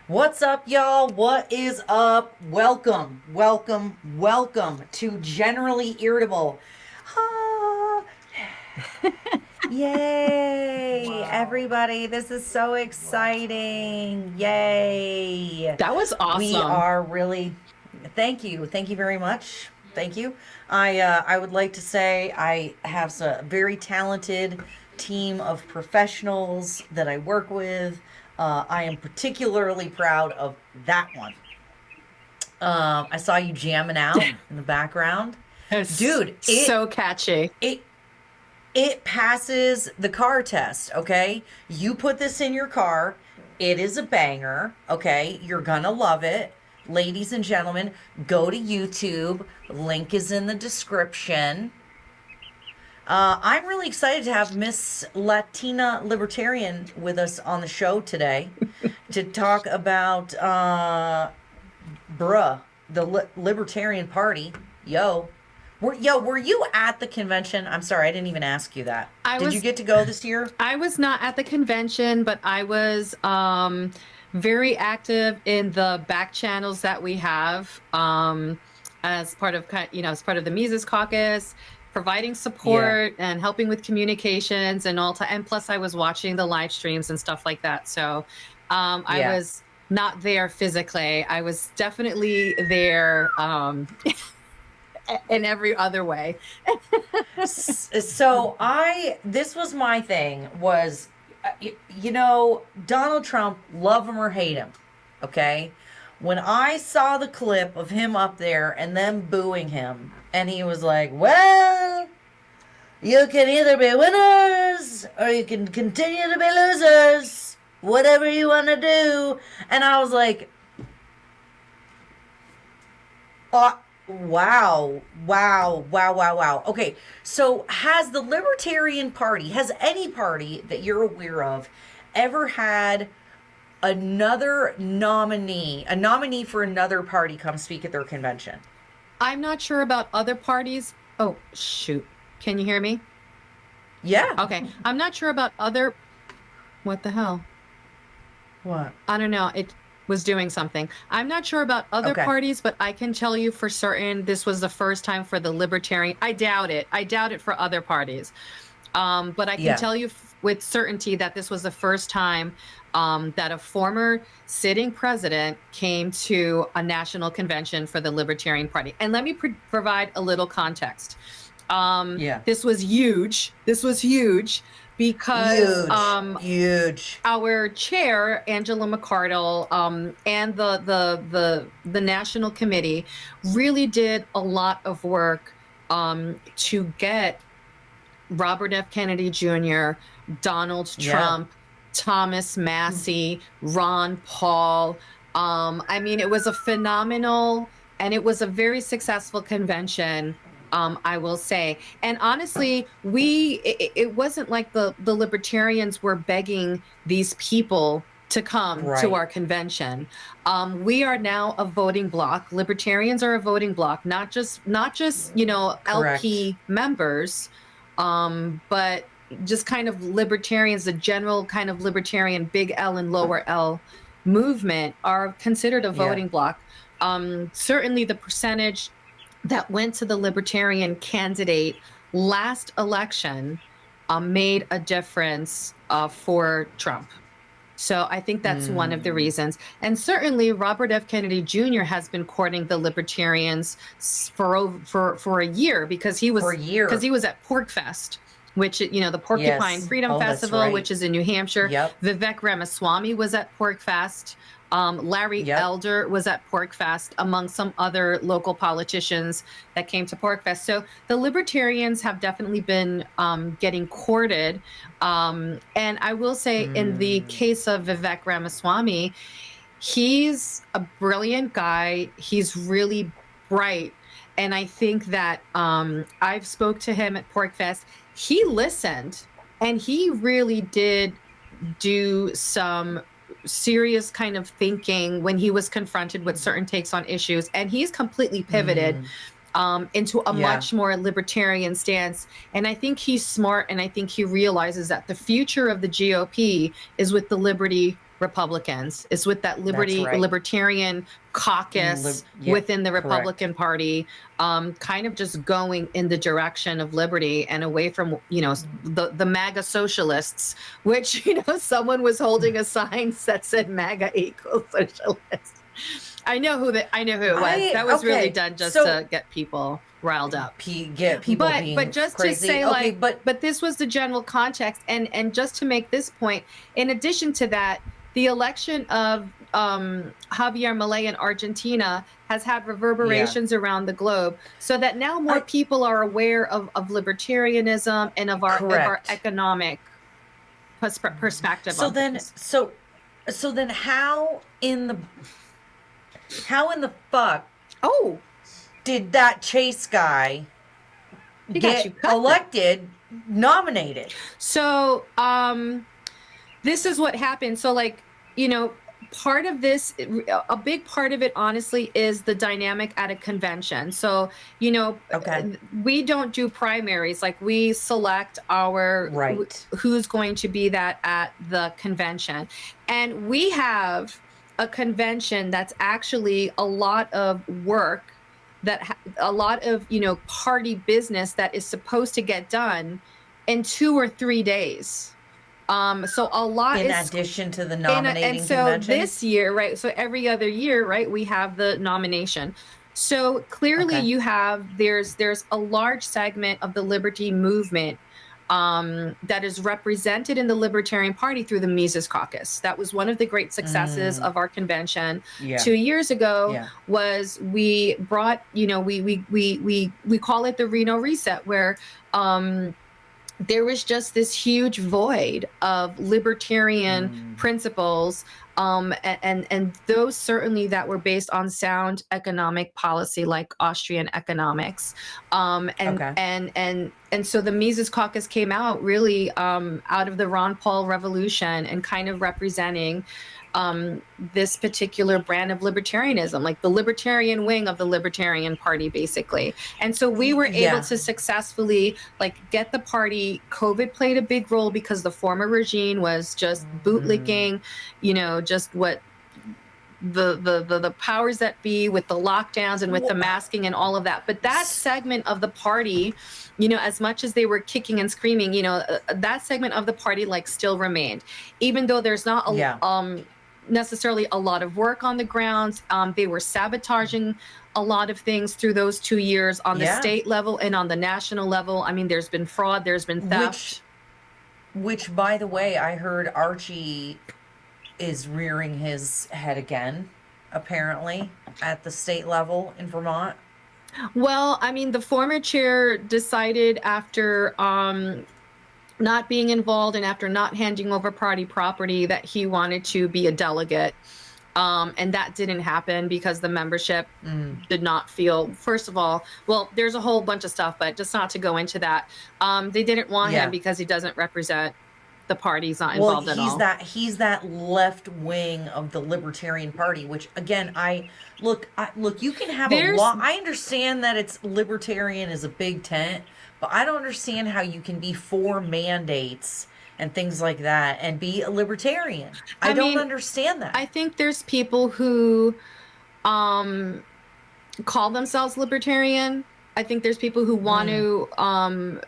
What's up, y'all? What is up? Welcome, welcome, welcome to Generally Irritable. Ah, yay, everybody. This is so exciting. Yay. That was We awesome. are really, thank you. Thank you very much. Thank you. I would like to say I have a very talented team of professionals that I work with. I am particularly proud of that one. I saw you jamming out in the background, It's dude. so catchy. It it passes the car test. Okay, you put this in your car. It is a banger. Okay, you're gonna love it, ladies and gentlemen. Go to YouTube. Link is in the description. I'm really excited to have Miss Latina Libertarian with us on the show today to talk about bruh, the Libertarian Party. Were you at the convention? I'm sorry, I didn't even ask you that. I Did you was get to go this year? I was not at the convention, but I was very active in the back channels that we have as part of as part of the Mises Caucus, providing Yeah, support and helping with communications and all. And plus, I was watching the live streams and stuff like that. So I yeah. was not there physically. I was definitely there in every other way. So this was my thing was, Donald Trump, love him or hate him, okay? When I saw the clip of him up there and them booing him, and he was like, well, you can either be winners or you can continue to be losers. Whatever you want to do. And I was like, wow, wow, wow, wow, wow. Okay, so has the Libertarian Party, has any party that you're aware of, ever had a nominee for another party come speak at their convention? I'm not sure about other parties. Oh, shoot. Can you hear me? Yeah. Okay. I'm not sure about other. What the hell? What? I don't know. It was doing something. I'm not sure about other Okay. parties, but I can tell you for certain this was the first time for the Libertarian. I doubt it. I doubt it for other parties. But I can Yeah. tell you with certainty that this was the first time that a former sitting president came to a national convention for the Libertarian Party. And let me provide a little context. Yeah. This was huge. This was huge because Huge. Huge. our chair, Angela McCardle, and the national committee really did a lot of work to get Robert F. Kennedy Jr., Donald Yeah. Trump, Thomas Massey, Ron Paul. I mean, it was a phenomenal and it was a very successful convention. I will say, and honestly, it wasn't like the libertarians were begging these people to come to Right. our convention. We are now a voting bloc. Libertarians are a voting bloc, not just Correct. LP members, but just kind of libertarians, the general kind of libertarian big L and lower L movement are considered a Yeah. voting bloc. Certainly the percentage that went to the libertarian candidate last election made a difference for Trump. So I think that's one of the Mm. reasons. And certainly Robert F. Kennedy Jr. has been courting the libertarians for a year because he For was a year. at Porkfest, which the Porcupine Yes. Freedom Oh, that's Festival, which right. is in New Hampshire. Yep. Vivek Ramaswamy was at Porkfest. Larry Yep. Elder was at Porkfest, among some other local politicians that came to Porkfest. So the libertarians have definitely been getting courted. And I will say, in the Mm. case of Vivek Ramaswamy, he's a brilliant guy. He's really bright. And I think that I've spoke to him at Porkfest. He listened and he really did do some serious kind of thinking when he was confronted with certain takes on issues. And he's completely pivoted Mm. into a Yeah. much more libertarian stance. And I think he's smart, and I think he realizes that the future of the GOP is with the Republicans. It's with that That's right. Libertarian Caucus within the Republican Party, kind of just going in the direction of liberty and away from, you know, the MAGA socialists, which, you know, someone was holding a sign that said MAGA equals socialist. I know who it was. That was really done just to get people riled up. Get people being but just crazy. to say, but this was the general context, and just to make this point, in addition to that, the election of Javier Milei in Argentina has had reverberations around the globe, so that now more people are aware of libertarianism and of our economic perspective. So then how in the fuck did that Chase guy get elected, nominated? So this is what happened. So, like, you know, part of this, a big part of it, honestly, is the dynamic at a convention. So, you know, we don't do primaries. Like, we select our who's going to be that at the convention. And we have a convention that's actually a lot of work, a lot of, you know, party business that is supposed to get done in 2 or 3 days. So a lot in addition to the nominating convention. So this year, right? So every other year, right, we have the nomination. So clearly you have, there's a large segment of the liberty movement that is represented in the Libertarian Party through the Mises Caucus. That was one of the great successes of our convention 2 years ago. Was we brought, you know, we call it the Reno Reset, where there was just this huge void of libertarian principles, and those certainly that were based on sound economic policy, like Austrian economics, and so the Mises Caucus came out really out of the Ron Paul revolution and kind of representing this particular brand of libertarianism, like the libertarian wing of the Libertarian Party, basically. And so we were able to successfully, like, get the party. COVID played a big role because the former regime was just bootlicking, you know, just what the powers that be with the lockdowns and with the masking and all of that. But that segment of the party, you know, as much as they were kicking and screaming, you know, that segment of the party, like, still remained, even though there's not necessarily a lot of work on the ground. They were sabotaging a lot of things through those 2 years on the state level and on the national level. I mean, there's been fraud, there's been theft. Which, by the way, I heard Archie is rearing his head again, apparently, at the state level in Vermont. Well, I mean, the former chair decided after not being involved and after not handing over party property that he wanted to be a delegate. And that didn't happen because the membership did not feel, first of all, well, there's a whole bunch of stuff, but just not to go into that. They didn't want him because he doesn't represent the party. He's not involved at all. He's that left wing of the Libertarian Party, which, again, look, you can have a lot. I understand that it's libertarian is a big tent, but I don't understand how you can be for mandates and things like that and be a libertarian. I don't understand that. I think there's people who call themselves libertarian. I think there's people who want to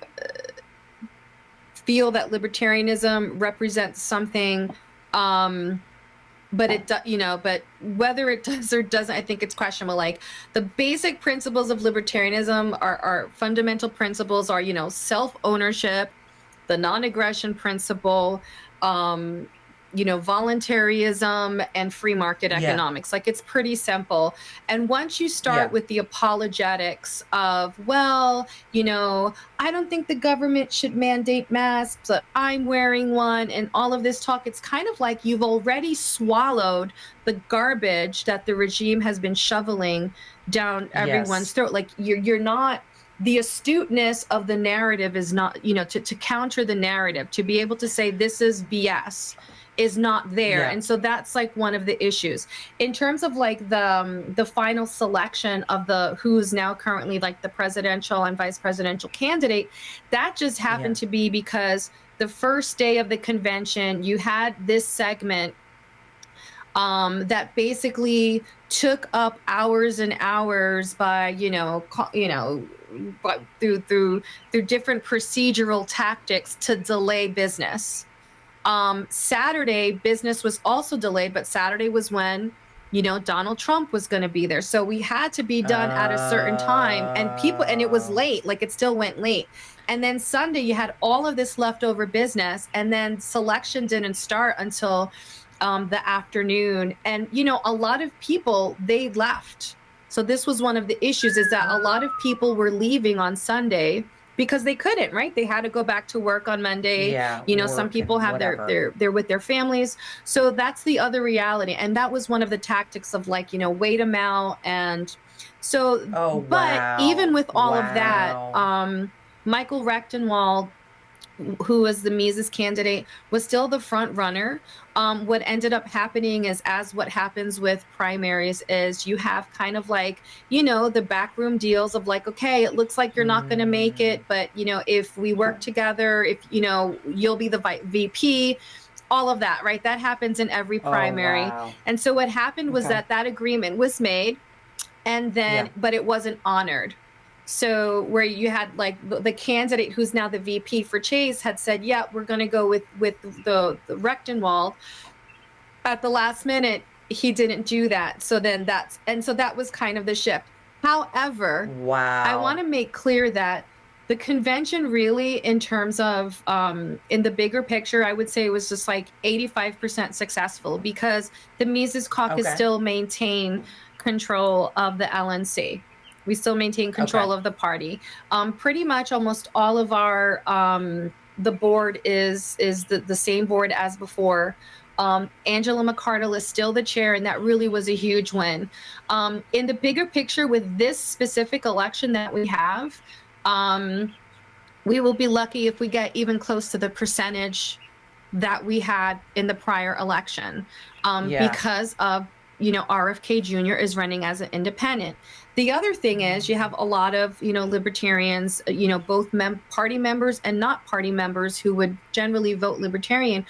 feel that libertarianism represents something, but but whether it does or doesn't, I think it's questionable. Like, the basic principles of libertarianism are fundamental principles are, you know, self-ownership, the non-aggression principle, you know, voluntarism, and free market economics. Like, it's pretty simple. And once you start with the apologetics of, well, you know, I don't think the government should mandate masks, but I'm wearing one, and all of this talk, it's kind of like you've already swallowed the garbage that the regime has been shoveling down everyone's throat. Like, you're not, the astuteness of the narrative is not, you know, to counter the narrative, to be able to say this is BS, is not there. And so that's like one of the issues in terms of like the final selection of the who's now currently like the presidential and vice presidential candidate. That just happened to be because the first day of the convention, you had this segment that basically took up hours and hours by, but through different procedural tactics to delay business. Saturday, business was also delayed, but Saturday was when, Donald Trump was going to be there. So we had to be done at a certain time, and it was late, like it still went late. And then Sunday, you had all of this leftover business, and then selection didn't start until the afternoon. And, a lot of people, they left. So this was one of the issues, is that a lot of people were leaving on Sunday because they couldn't, right? They had to go back to work on Monday. Yeah, Some work people and have whatever. they're with their families. So that's the other reality. And that was one of the tactics of, like, wait them out. And so, Oh, but even wow. with all of that, Wow. Michael Rechtenwald, who was the Mises candidate, was still the front runner. What ended up happening is, as what happens with primaries, is you have kind of like, the backroom deals of like, okay, it looks like you're not going to make Mm. it, but, if we work together, if, you'll be the VP, all of that, right? That happens in every Oh, primary. wow. And so what happened was Okay. that agreement was made, and Yeah. then, but it wasn't honored. So where you had like the candidate who's now the VP for Chase had said, yeah, we're going to go with the Rechtenwald. At the last minute, he didn't do that. So then so that was kind of the shift. However, I Wow. want to make clear that the convention really, in terms of in the bigger picture, I would say it was just like 85% successful, because the Mises Caucus Okay. still maintain control of the LNC. We still maintain control Okay. of the party. Pretty much almost all of our the board is the same board as before. Angela McArdle is still the chair, and that really was a huge win. In the bigger picture, with this specific election that we have, we will be lucky if we get even close to the percentage that we had in the prior election, Yeah. because of, RFK Jr. is running as an independent. The other thing is, you have a lot of, libertarians, both party members and not party members, who would generally vote libertarian,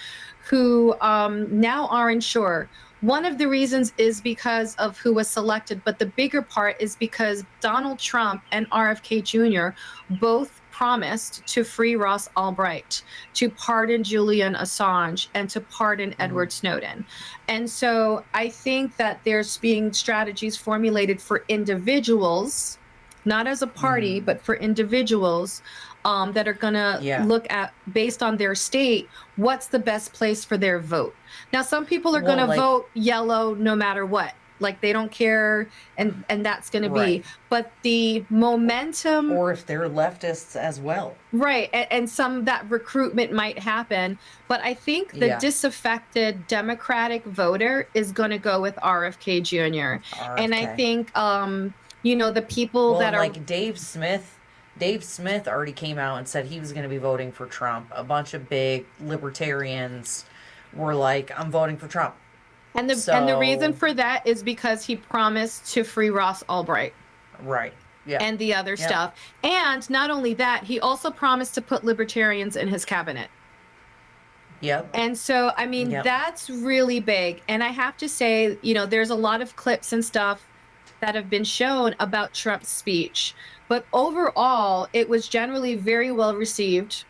who now aren't sure. One of the reasons is because of who was selected, but the bigger part is because Donald Trump and RFK Jr. both promised to free Ross Ulbricht, to pardon Julian Assange, and to pardon Edward Snowden. And so I think that there's being strategies formulated for individuals, not as a party, but for individuals, that are going to Yeah. look at, based on their state, what's the best place for their vote. Now, some people are Well, going to like, vote yellow no matter what. Like, they don't care, and that's going to right. be. But the momentum, Or if they're leftists as well. right, and some that recruitment might happen. But I think the Yeah. disaffected Democratic voter is going to go with RFK Jr. And I RFK. think, the people Well, that and are like Dave Smith already came out and said he was going to be voting for Trump. A bunch of big libertarians were like, I'm voting for Trump. and the reason So, for that is because he promised to free Ross Ulbricht right. Yeah. and the other Yeah. stuff. And not only that, he also promised to put libertarians in his cabinet. Yep. And so, I mean, Yep. that's really big. And I have to say, there's a lot of clips and stuff that have been shown about Trump's speech. But overall, it was generally very well received.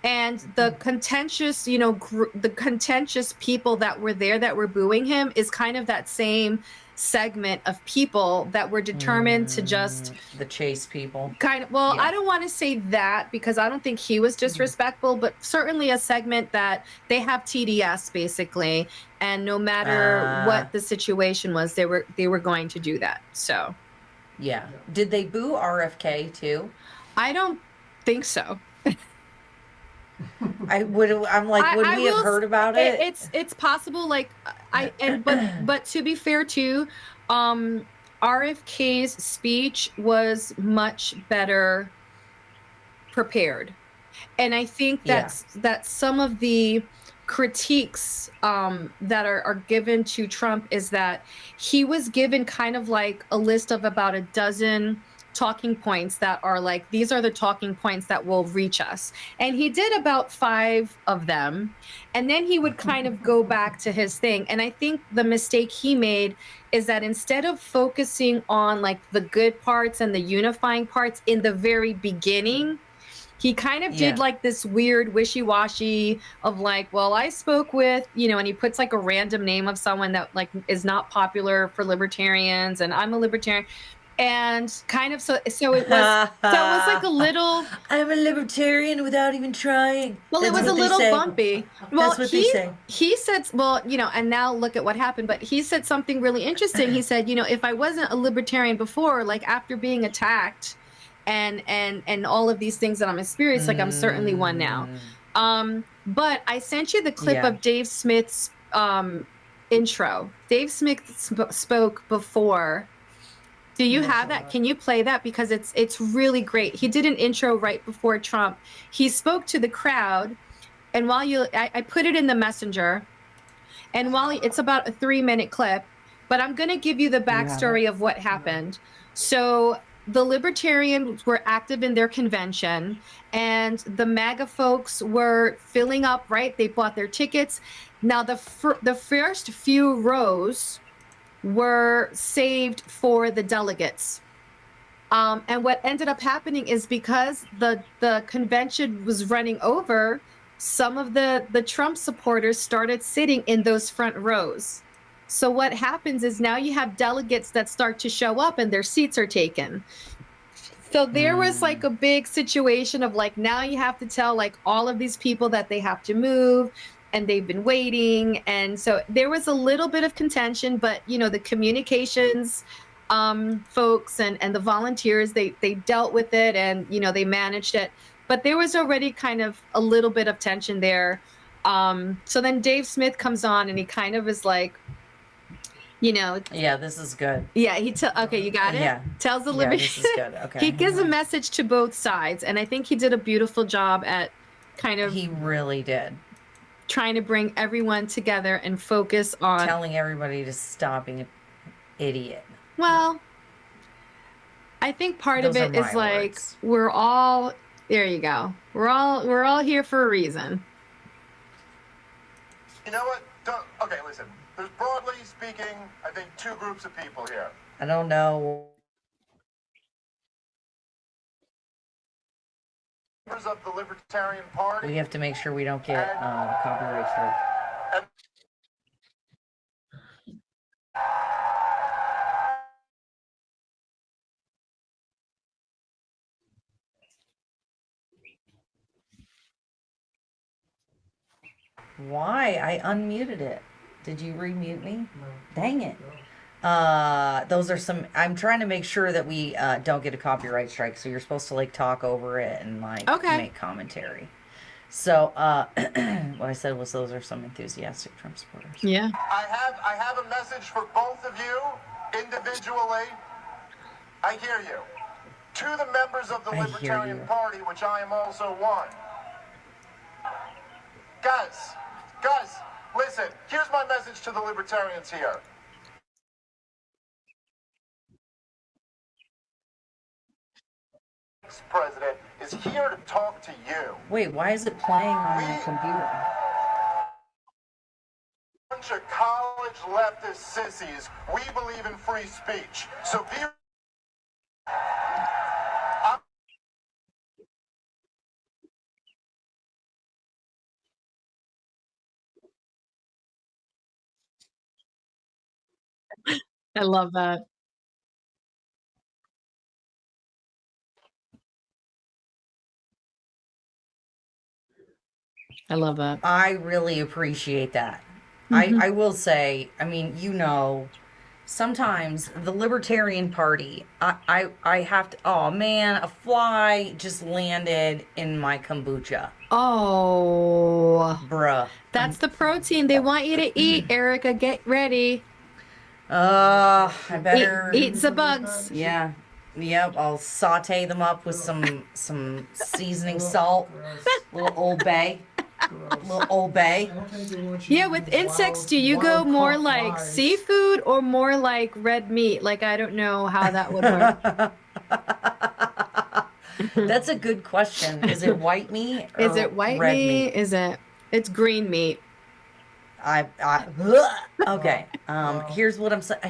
And the contentious, the contentious people that were there that were booing him is kind of that same segment of people that were determined to just the Chase people. kind of, well, Yeah. I don't want to say that, because I don't think he was disrespectful, but certainly a segment that they have TDS basically, and no matter what the situation was, they were going to do that. So Yeah. Did they boo RFK too? I don't think so. I'm like, would we have heard about it? It's possible, like, but to be fair too, RFK's speech was much better prepared. And I think that some of the critiques that are given to Trump is that he was given kind of like a list of about a dozen talking points that are like, these are the talking points that will reach us. And he did about 5 of them. And then he would kind of go back to his thing. And I think the mistake he made is that instead of focusing on like the good parts and the unifying parts in the very beginning, he kind of did like this weird wishy-washy of like, well, I spoke with, and he puts like a random name of someone that like is not popular for libertarians, and I'm a libertarian. And kind of so it was like a little. I'm a libertarian without even trying. Well, it was a little bumpy. Well, that's what they say. He said, well, and now look at what happened. But he said something really interesting. He said, if I wasn't a libertarian before, like after being attacked, and all of these things that I'm experiencing, like I'm certainly one now. But I sent you the clip of Dave Smith's intro. Dave Smith spoke before. Do you have that? Can you play that? Because it's really great. He did an intro right before Trump. He spoke to the crowd, and while I put it in the messenger, and while it's about a 3-minute clip, but I'm going to give you the backstory of what happened. So the libertarians were active in their convention, and the MAGA folks were filling up, right? They bought their tickets. Now, the first few rows were saved for the delegates. And what ended up happening is because the convention was running over, some of the Trump supporters started sitting in those front rows. So what happens is now you have delegates that start to show up and their seats are taken. So there was like a big situation of like, now you have to tell like all of these people that they have to move, and they've been waiting. And so there was a little bit of contention, but the communications folks and the volunteers, they dealt with it, and they managed it. But there was already kind of a little bit of tension there. So then Dave Smith comes on, and he kind of is like, yeah, this is good. Yeah, okay, you got it? Yeah. Tells the this is good. Okay. He gives a message to both sides, and I think he did a beautiful job at kind of. He really did. Trying to bring everyone together and focus on telling everybody to stop being an idiot. Well, I think part of it is like words. We're all there. You go. We're all here for a reason. You know what? Okay, listen. There's broadly speaking, I think, 2 groups of people here. I don't know. Members of the Libertarian Party. We have to make sure we don't get copyright strike. Why? I unmuted it. Did you remute me? No. Dang it. No. Those are some. I'm trying to make sure that we don't get a copyright strike. So you're supposed to like talk over it and like make commentary. So what I said was those are some enthusiastic Trump supporters. Yeah. I have a message for both of you individually. I hear you. To the members of the Libertarian Party, which I am also one. Guys, listen. Here's my message to the Libertarians here. President is here to talk to you. Wait, why is it playing on the computer? Bunch of college leftist sissies. We believe in free speech. So be. I love that. I love that. I really appreciate that. I will say, I mean, sometimes the Libertarian Party, I have to, oh man, a fly just landed in my kombucha. Oh. Bruh. That's the protein they want you to eat, Erica. Get ready. I better eat the bugs. Yeah. Yep, I'll saute them up with some seasoning salt, little Old Bay. Little Old Bay. Yeah, with insects, do you go more like seafood or more like red meat? Like, I don't know how that would work. That's a good question. Is it white meat or Is it white red meat? It's green meat. Okay. Here's what I'm saying.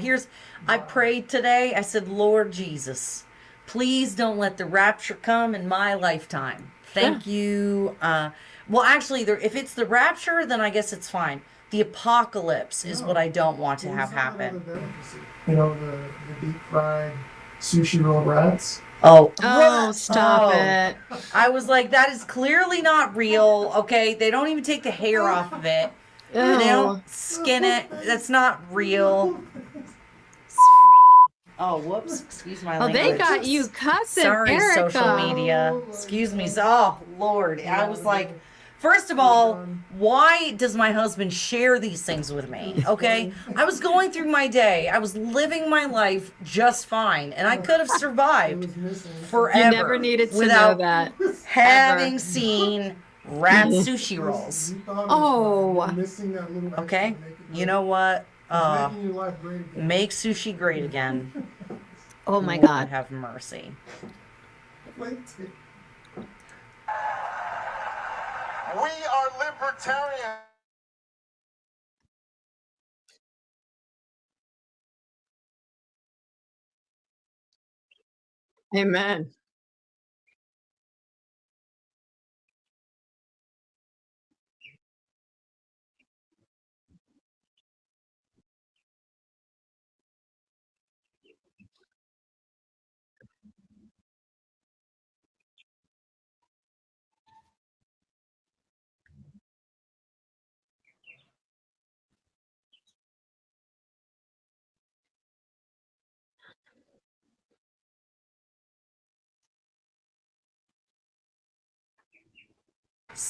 I prayed today. I said, Lord Jesus, please don't let the rapture come in my lifetime. Thank you. Well, actually, if it's the rapture, then I guess it's fine. The apocalypse is what I don't want to have happen. You know, the deep fried sushi roll rats. Oh, stop it. I was like, that is clearly not real. Okay. They don't even take the hair off of it. They Oh, don't skin it. That's not real. Oh, whoops. Excuse my language. they got you cussing, Sorry, Erica. social media. Excuse me. Oh, Lord. I was like, first of all, why does my husband share these things with me? Okay. I was going through my day. I was living my life just fine. And I could have survived forever. You never needed to know without that. having seen rat sushi rolls. Oh. Okay. You know what? Make sushi great again. Oh my Lord God. have mercy. We are libertarians. Amen.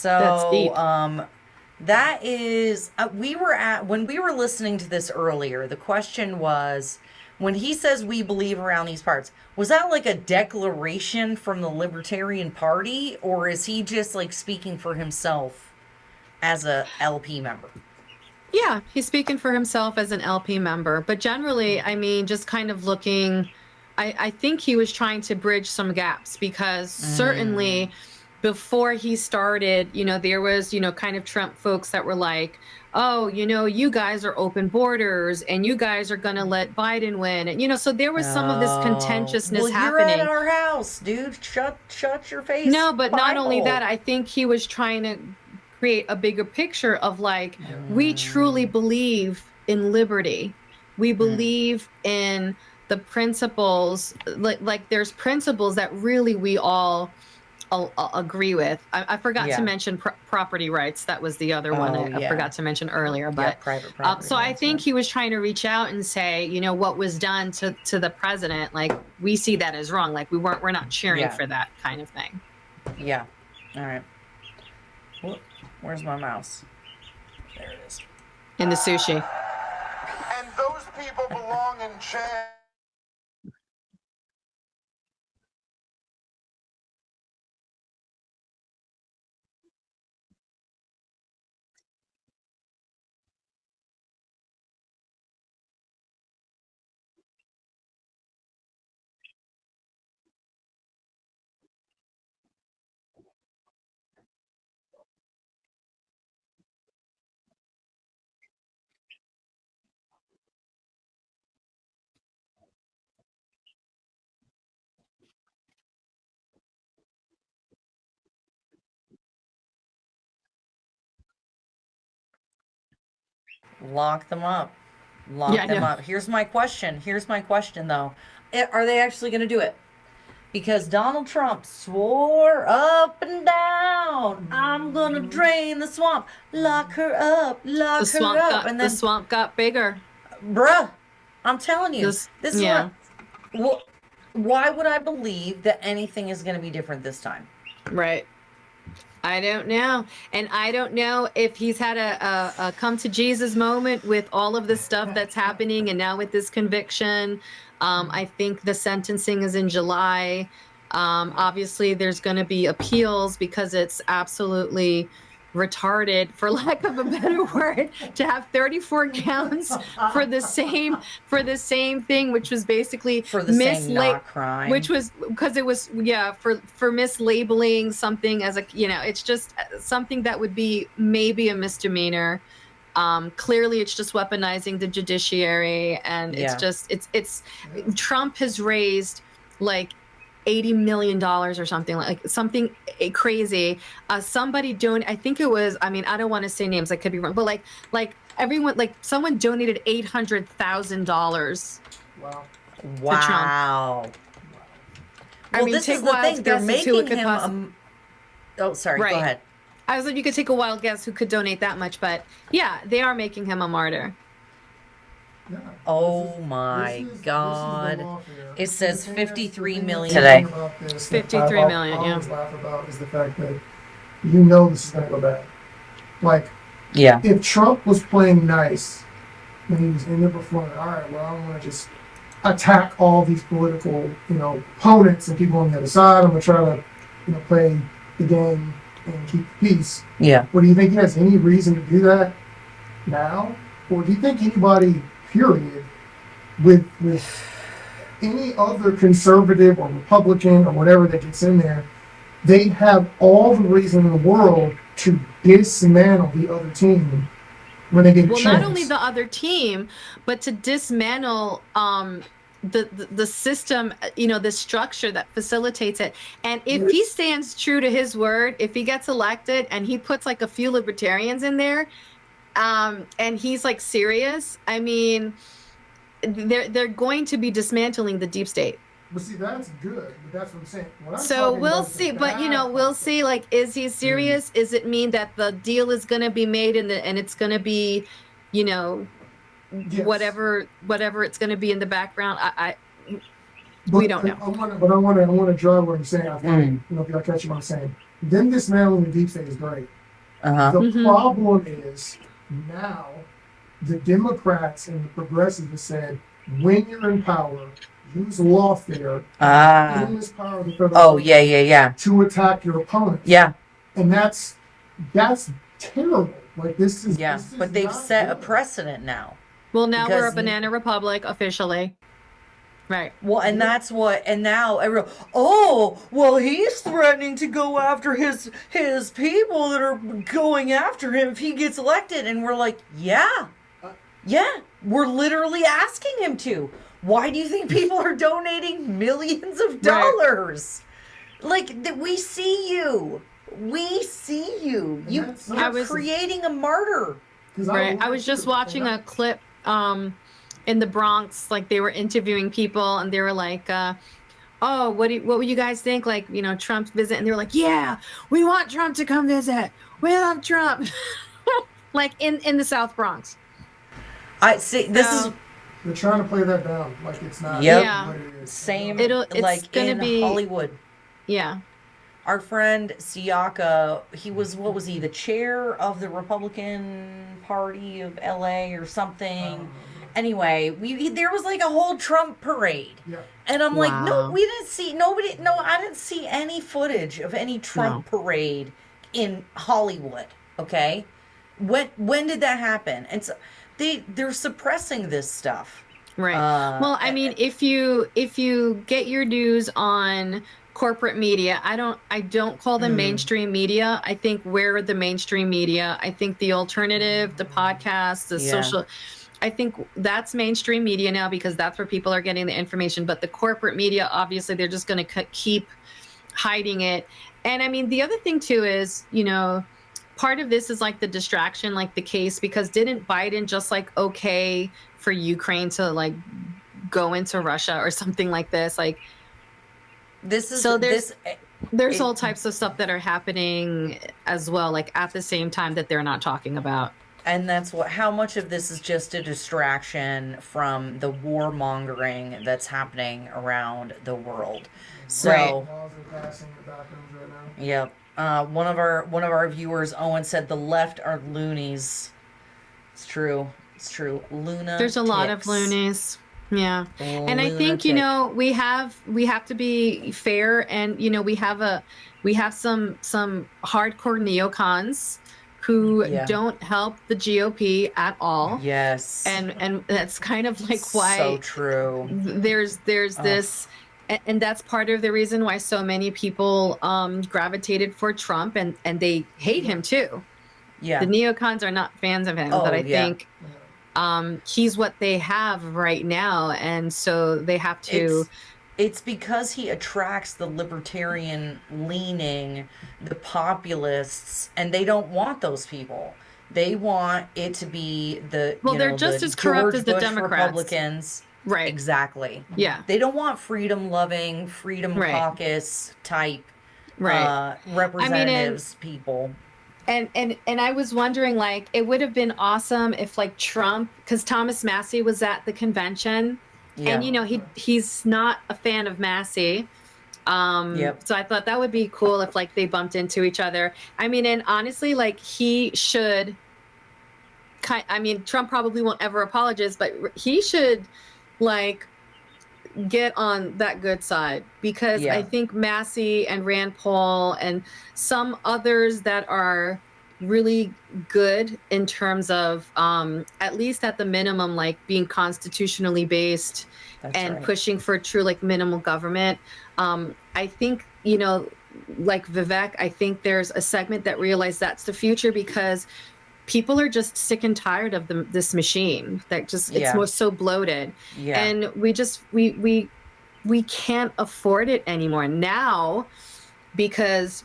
That's deep. So, that is, when we were listening to this earlier, the question was, when he says we believe around these parts, was that like a declaration from the Libertarian Party, or is he just like speaking for himself as a LP member? Yeah, he's speaking for himself as an LP member. But generally, I mean, just kind of looking, I think he was trying to bridge some gaps because certainly before he started, there was, kind of Trump folks that were like, oh, you guys are open borders and you guys are going to let Biden win. And, so there was some of this contentiousness happening. You're at our house, dude. Shut your face. No, but not only Bible. that, I think he was trying to create a bigger picture of like, we truly believe in liberty. We believe in the principles, like there's principles that really we all agree with. I forgot to mention property rights. That was the other one I forgot to mention earlier. But private property so I think he was trying to reach out and say, what was done to the president, like we see that as wrong. Like we're not cheering for that kind of thing. Yeah. All right. Where's my mouse? There it is. In the sushi. And those people belong in jail. Lock them up. Lock them up. Here's my question, though. Are they actually going to do it? Because Donald Trump swore up and down, I'm going to drain the swamp. Lock her up. Lock her up. And then the swamp got bigger. Bruh, I'm telling you. This is what... Why would I believe that anything is going to be different this time? Right. I don't know. And I don't know if he's had a come to Jesus moment with all of the stuff that's happening. And now with this conviction, I think the sentencing is in July. Obviously, there's going to be appeals because it's absolutely retarded, for lack of a better word, to have 34 counts for the same thing, which was basically For the same not crime. which was because it was for mislabeling something as a, it's just something that would be maybe a misdemeanor. Clearly it's just weaponizing the judiciary, and it's just it's Trump has raised like $80 million or something, like something crazy. Somebody I think it was, I mean, I don't want to say names, I could be wrong, but like everyone, like someone donated $800,000. Wow. Wow. I mean, this take is the wild thing. They're guesses who it making could him. Oh, sorry. Right. Go ahead. I was like, you could take a wild guess who could donate that much, but yeah, they are making him a martyr. Yeah. Oh my This is God. the lawfare. It says The thing 53 that's million interesting today. about this that 53 I million, always laugh about is the fact that this is going to go bad. Like, Yeah. if Trump was playing nice when he was in there before, all right, well, I'm going to just attack all these political, opponents and people on the other side. I'm going to try to, play the game and keep the peace. Yeah. Well, do you think he has any reason to do that now? Or do you think anybody, period, with any other conservative or Republican or whatever that gets in there, they have all the reason in the world to dismantle the other team when they get a chance? Well, not only the other team, but to dismantle the system, the structure that facilitates it. And if he stands true to his word, if he gets elected and he puts like a few libertarians in there, and he's like serious, I mean, they're going to be dismantling the deep state. But see, that's good. But that's what I'm saying. So we'll see. But we'll see. Like, is he serious? Is it mean that the deal is going to be made and it's going to be, Yes. whatever it's going to be in the background? We don't know. I want to drive what I'm saying. I think, if y'all catch what I'm saying. Then dismantling the deep state is great. The problem is now the Democrats and the progressives have said, when you're in power, use lawfare, in this power of the federal government to attack your opponents. Yeah. And that's terrible. Like, this is but they've not set a good. precedent now. Well, now we're a Because- banana republic officially. Right. Well, and that's what, and now everyone, well, he's threatening to go after his people that are going after him if he gets elected. And we're like, yeah, we're literally asking him to. Why do you think people are donating millions of dollars? Like, we see you. We see you. You're creating a martyr. Right. I was just watching a clip in the Bronx, like they were interviewing people and they were like, what would you guys think? Like, Trump's visit. And they were like, yeah, we want Trump to come visit. We love Trump. Like in the South Bronx. I see. They're trying to play that down like it's not. Yep. What it is. Same. It's like gonna in be Hollywood. Yeah. Our friend Siaka, what was he, the chair of the Republican Party of LA or something? Anyway, there was like a whole Trump parade. Yeah. And I'm like, no, Wow. we didn't see, I didn't see any footage of any Trump parade in Hollywood, okay? When did that happen? And so they're suppressing this stuff. Right. Well, I mean, if you get your news on corporate media, I don't call them mainstream media. I think we're the mainstream media. I think the alternative, the podcasts, the social, I think that's mainstream media now because that's where people are getting the information. But the corporate media, obviously, they're just going to keep hiding it. And I mean, the other thing too is, part of this is like the distraction, like the case, because didn't Biden just like okay for Ukraine to like go into Russia or something like this? Like, there's all types of stuff that are happening as well, like at the same time that they're not talking about. And that's how much of this is just a distraction from the warmongering that's happening around the world. So, Right. Laws are passing in the bathrooms right now. yep. One of our viewers, Owen, said the left are loonies. It's true. Luna. There's a lot of loonies. Yeah. And I think, we have to be fair, and we have some hardcore neocons who Yeah. don't help the GOP at all. Yes. And that's kind of like So why true. there's this, and that's part of the reason why so many people gravitated for Trump, and they hate him too. Yeah. The neocons are not fans of him, but I think he's what they have right now, and so they have to. It's because he attracts the libertarian leaning, the populists, and they don't want those people. They want it to be they're just as corrupt as the Democrats. Republicans. Right. Exactly. Yeah. They don't want freedom-loving, freedom caucus type representatives, people. And I was wondering, like, it would have been awesome if, like, Trump, because Thomas Massey was at the convention, and he's not a fan of Massey. So I thought that would be cool if, like, they bumped into each other. I mean, and honestly, like, he should. Trump probably won't ever apologize, but he should, like, get on that good side, because I think Massey and Rand Paul and some others that are really good in terms of at least at the minimum, like, being constitutionally based and pushing for true, like, minimal government. I think, like Vivek, I think there's a segment that realized that's the future, because people are just sick and tired of this machine that just it's more so bloated, and we can't afford it anymore now, because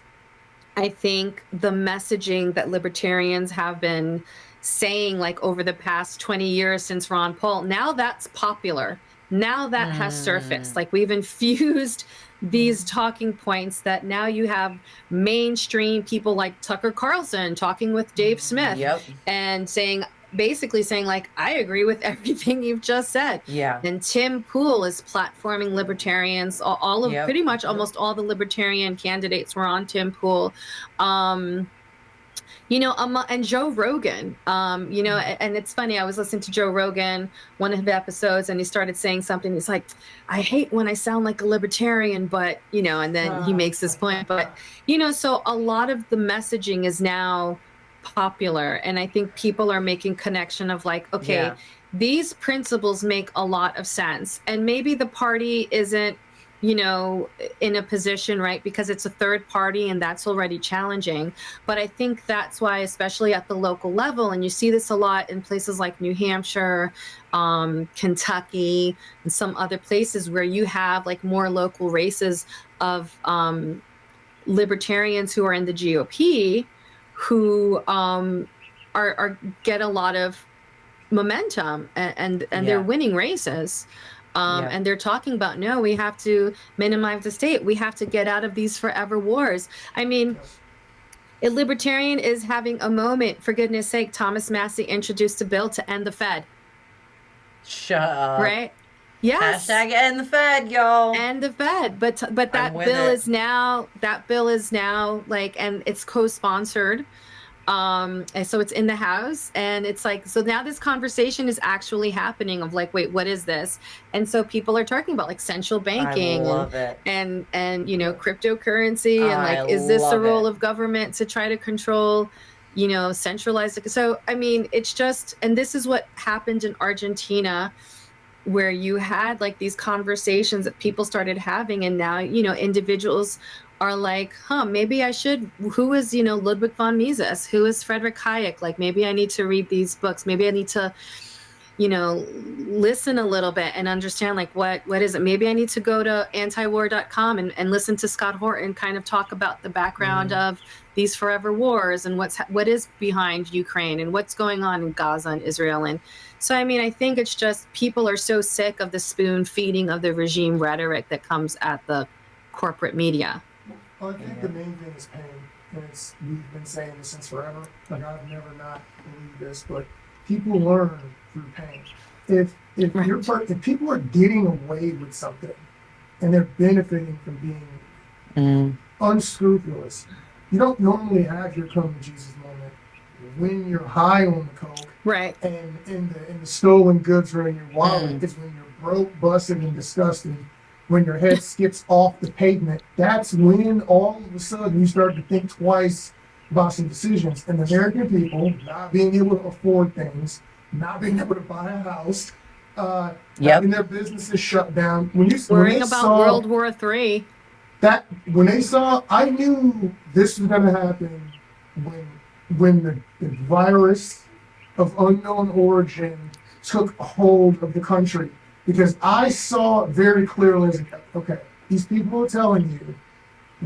I think the messaging that libertarians have been saying, like, over the past 20 years since Ron Paul, now that's popular. Now that has surfaced. Like, we've infused these talking points that now you have mainstream people like Tucker Carlson talking with Dave Smith and basically saying, like, I agree with everything you've just said. Yeah. And Tim Pool is platforming libertarians. All of pretty much almost all the libertarian candidates were on Tim Pool. And Joe Rogan, and it's funny, I was listening to Joe Rogan, one of the episodes, and he started saying something. He's like, I hate when I sound like a libertarian, but, and then he makes this point. But, so a lot of the messaging is now popular. And I think people are making connection of, like, okay, these principles make a lot of sense. And maybe the party isn't, in a position, right, because it's a third party and that's already challenging. But I think that's why, especially at the local level, and you see this a lot in places like New Hampshire, Kentucky, and some other places where you have, like, more local races of libertarians who are in the GOP who are get a lot of momentum, and they're winning races. And they're talking about, no, we have to minimize the state. We have to get out of these forever wars. I mean, a libertarian is having a moment. For goodness sake, Thomas Massey introduced a bill to end the Fed. Shut up. Right? Yes. Hashtag end the Fed, y'all. End the Fed. But that bill is now, like, and it's co-sponsored. And so it's in the House, and it's like, so now this conversation is actually happening of, like, wait, what is this? And so people are talking about, like, central banking and cryptocurrency, and, like, is this the role of government to try to control, centralized? So, I mean, it's just, and this is what happened in Argentina, where you had, like, these conversations that people started having, and now, individuals are like, maybe I should, who is, Ludwig von Mises? Who is Friedrich Hayek? Like, maybe I need to read these books. Maybe I need to, listen a little bit and understand, like, what is it? Maybe I need to go to antiwar.com and listen to Scott Horton kind of talk about the background of these forever wars and what is behind Ukraine and what's going on in Gaza and Israel. And so, I mean, I think it's just people are so sick of the spoon feeding of the regime rhetoric that comes at the corporate media. Well, I think the main thing is pain, and we've been saying this since forever. Like, I've never not believed this, but people learn through pain. If people are getting away with something, and they're benefiting from being unscrupulous, you don't normally have your come to Jesus moment when you're high on the coke, right? And the stolen goods are in your wallet. It's when you're broke, busted, and disgusted. When your head skips off the pavement, that's when all of a sudden you start to think twice about some decisions. And the American people not being able to afford things, not being able to buy a house, having their businesses shut down. Worrying about World War III. When they saw, I knew this was going to happen when the virus of unknown origin took hold of the country, because I saw very clearly, okay, these people are telling you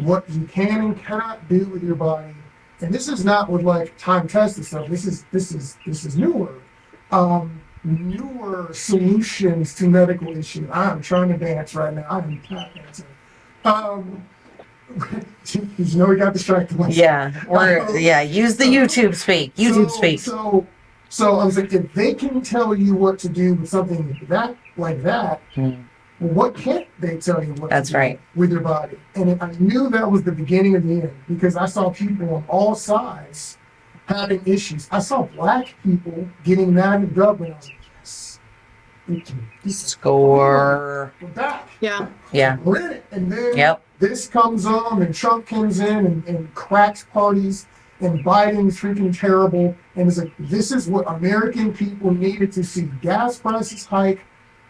what you can and cannot do with your body, and this is not with like time tested stuff. This is newer, newer solutions to medical issues. I'm trying to dance right now. I'm tap dancing. You know, we got distracted. Yeah, use the YouTube speak. Speak. So I was like, if they can tell you what to do with something like that, well, what can't they tell you what to do with your body? And I knew that was the beginning of the end, because I saw people on all sides having issues. I saw black people getting mad at government. I was like, yes. Score. We're back. Yeah. We're in it. And then this comes on, and Trump comes in and cracks parties, and Biden's freaking terrible. And it's like, this is what American people needed to see. Gas prices hike,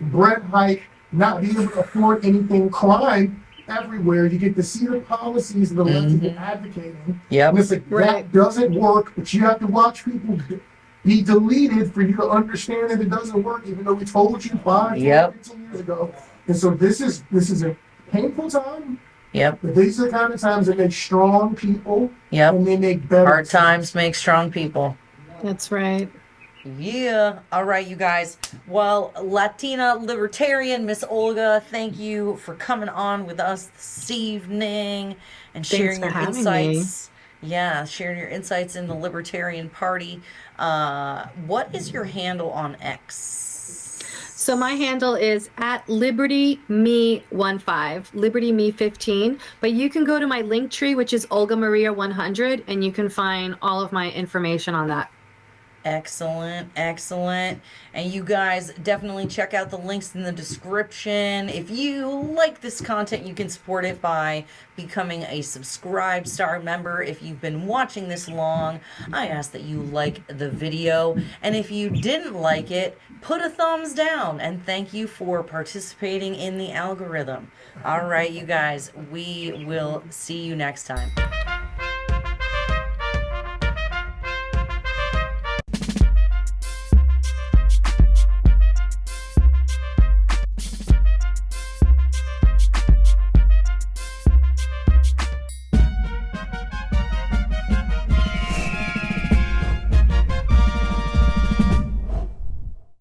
bread hike, not being able to afford anything, crime everywhere. You get to see the policies that the left is advocating. And it's like, that doesn't work, but you have to watch people be deleted for you to understand that it doesn't work, even though we told you 5, 15 years ago. And so this is a painful time. But these are the kind of times that make strong people. And they make better. Hard times make strong people. That's right. Yeah. All right, you guys. Well, Latina Libertarian, Miss Olga, thank you for coming on with us this evening and sharing your insights. Yeah, sharing your insights in the Libertarian Party. What is your handle on X? So my handle is at LibertyMe15, LibertyMe15. But you can go to my link tree, which is Olga Maria 100, and you can find all of my information on that. Excellent. And you guys definitely check out the links in the description. If you like this content, you can support it by becoming a Subscribe Star member. If you've been watching this long, I ask that you like the video. And if you didn't like it, put a thumbs down. And thank you for participating in the algorithm. All right, you guys, we will see you next time.